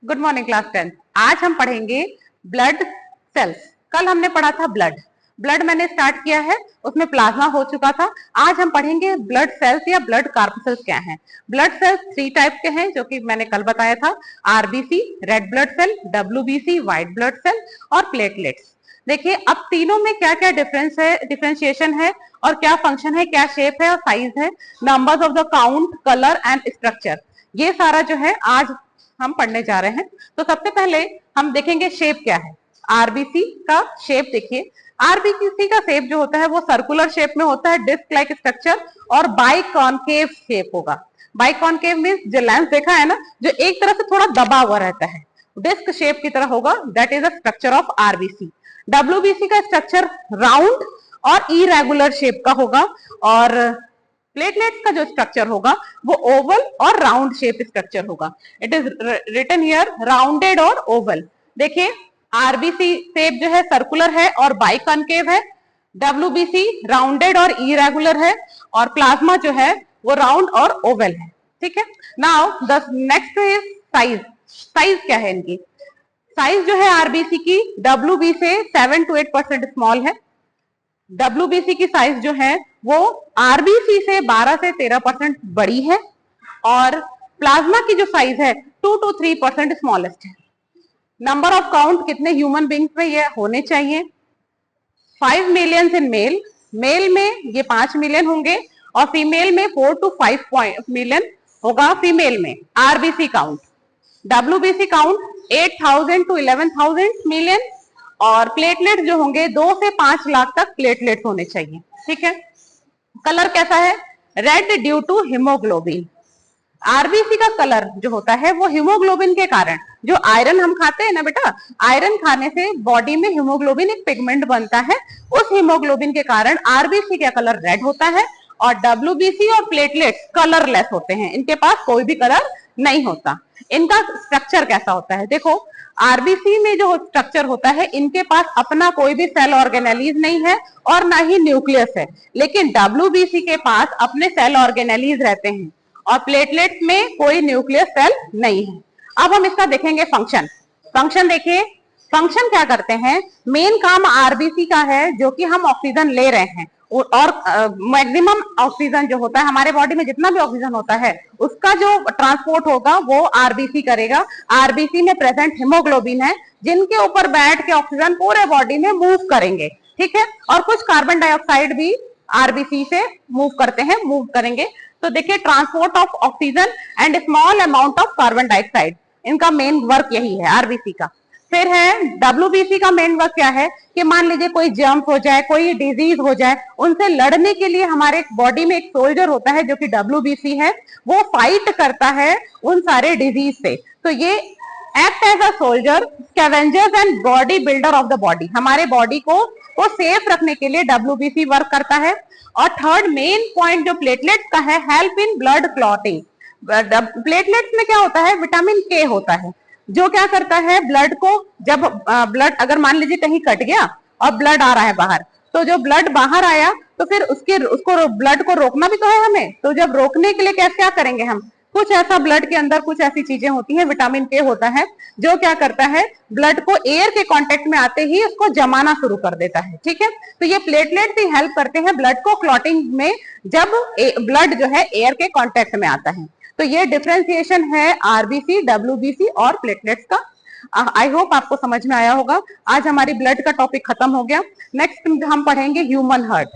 Good morning class 10। आज हम पढ़ेंगे ब्लड सेल्स। कल हमने पढ़ा था ब्लड मैंने स्टार्ट किया है, उसमें प्लाज्मा हो चुका था। आज हम पढ़ेंगे ब्लड सेल्स या ब्लड कार्पसेल्स क्या हैं। ब्लड सेल्स 3 टाइप के हैं जो कि मैंने कल बताया था। RBC red blood cell, WBC white blood cell और प्लेटलेट्स। देखिए अब तीनों में क्या क्या डिफरेंस है, डिफरेंशिएशन है और क्या फंक्शन है, क्या शेप है और साइज है, numbers of the count, colour and structure, ये सारा जो है आज हम पढ़ने जा रहे हैं। तो सबसे पहले हम देखेंगे शेप क्या है। आरबीसी का शेप देखिए। आरबीसी का शेप जो होता है वो सर्कुलर शेप में होता है, डिस्क लाइक स्ट्रक्चर और बाइकॉनकेव शेप होगा। बाइकॉनकेव मींस जो लेंस देखा है ना, जो एक तरफ से थोड़ा दबा हुआ रहता है, डिस्क शेप की तरह होगा, that is the structure of RBC. WBC का स्ट्रक्चर राउंड और इरेगुलर शेप का होगा और प्लेटलेट्स का जो स्ट्रक्चर होगा वो ओवल और राउंड शेप स्ट्रक्चर होगा। It is written here rounded और ओवल। देखिए आरबीसी शेप जो है सर्कुलर है और बाइकॉनकेव है, डब्ल्यूबीसी राउंडेड और इरेगुलर है और प्लाज्मा जो है वो राउंड और ओवल है। ठीक है। Now the next is size. Size क्या है इनकी? साइज जो है आरबीसी की डब्ल्यूबी से 7 to 8% स्मॉल है। डब्ल्यूबीसी की साइज जो है वो आरबीसी से 12 से 13% बड़ी है और प्लाज्मा की जो साइज है 2 to 3% स्मॉलेस्ट है। नंबर ऑफ काउंट कितने ह्यूमन बींग्स में ये होने चाहिए? 5 मिलियन इन मेल, मेल में ये 5 मिलियन होंगे और फीमेल में 4 to 5 मिलियन होगा फीमेल में RBC count. WBC count 8,000 to 11,000 million और प्लेटलेट जो होंगे 2 से 5 लाख तक प्लेटलेट्स होने चाहिए। ठीक है। कलर कैसा है? Red due to haemoglobin. RBC का कलर जो होता है वो हीमोग्लोबिन के कारण, जो आयरन हम खाते हैं ना बेटा, आयरन खाने से बॉडी में हीमोग्लोबिन एक पिगमेंट बनता है, उस हीमोग्लोबिन के कारण आरबीसी का कलर रेड होता है और डब्ल्यूबीसी और प्लेटलेट्स कलरलेस होते हैं, इनके पास कोई भी कलर नहीं होता। इनका स्ट्रक्चर कैसा होता है? देखो आरबीसी में जो स्ट्रक्चर होता है, इनके पास अपना कोई भी सेल ऑर्गेनेलीज नहीं है और ना ही न्यूक्लियस है, लेकिन डब्ल्यूबीसी के पास अपने सेल ऑर्गेनेलीज रहते हैं और प्लेटलेट्स में कोई न्यूक्लियस सेल नहीं है। अब हम इसका देखेंगे फंक्शन। फंक्शन देखिए, फंक्शन क्या करते हैं? मेन काम आरबीसी का है जो कि हम ऑक्सीजन ले रहे हैं और मैक्सिमम ऑक्सीजन जो होता है हमारे बॉडी में, जितना भी ऑक्सीजन होता है उसका जो ट्रांसपोर्ट होगा वो आरबीसी करेगा। आरबीसी में प्रेजेंट हीमोग्लोबिन है जिनके ऊपर बैठ के ऑक्सीजन पूरे बॉडी में मूव करेंगे। ठीक है। और कुछ कार्बन डाइऑक्साइड भी आरबीसी से मूव करते हैं, मूव करेंगे। तो देखिए transport of oxygen and small amount of carbon dioxide, इनका मेन वर्क यही है आरबीसी का। फिर है डब्ल्यूबीसी का मेन वर्क क्या है कि मान लीजिए कोई जंप हो जाए, कोई डिजीज हो जाए, उनसे लड़ने के लिए हमारे बॉडी में एक सोल्जर होता है जो कि डब्ल्यूबीसी है, वो फाइट करता है उन सारे डिजीज से। तो ये act as a soldier, scavengers and body builder of the body, हमारे बॉडी को सेफ रखने के लिए डब्ल्यूबीसी वर्क करता है। और थर्ड मेन पॉइंट जो प्लेटलेट्स का है, help in blood clotting. Platelets में क्या होता है? विटामिन के होता है जो क्या करता है ब्लड को, जब ब्लड अगर मान लीजिए कहीं कट गया और ब्लड आ रहा है बाहर, तो जो ब्लड बाहर आया तो फिर उसको ब्लड को रोकना भी तो है हमें। तो जब रोकने के लिए क्या करेंगे हम? कुछ ऐसा ब्लड के अंदर कुछ ऐसी चीजें होती हैं, विटामिन के होता है जो क्या करता है ब्लड को एयर के कांटेक्ट में आते ही उसको जमाना शुरू कर देता है। ठीक है। तो ये प्लेटलेट्स ही हेल्प करते हैं ब्लड को क्लॉटिंग में जब ब्लड जो है एयर के कांटेक्ट में आता है। तो ये डिफरेंशिएशन है आरबीसी, डब्ल्यूबीसी और प्लेटलेट्स का। आई होप आपको समझ में आया होगा। आज हमारी ब्लड का टॉपिक खत्म हो गया। नेक्स्ट हम पढ़ेंगे ह्यूमन हार्ट।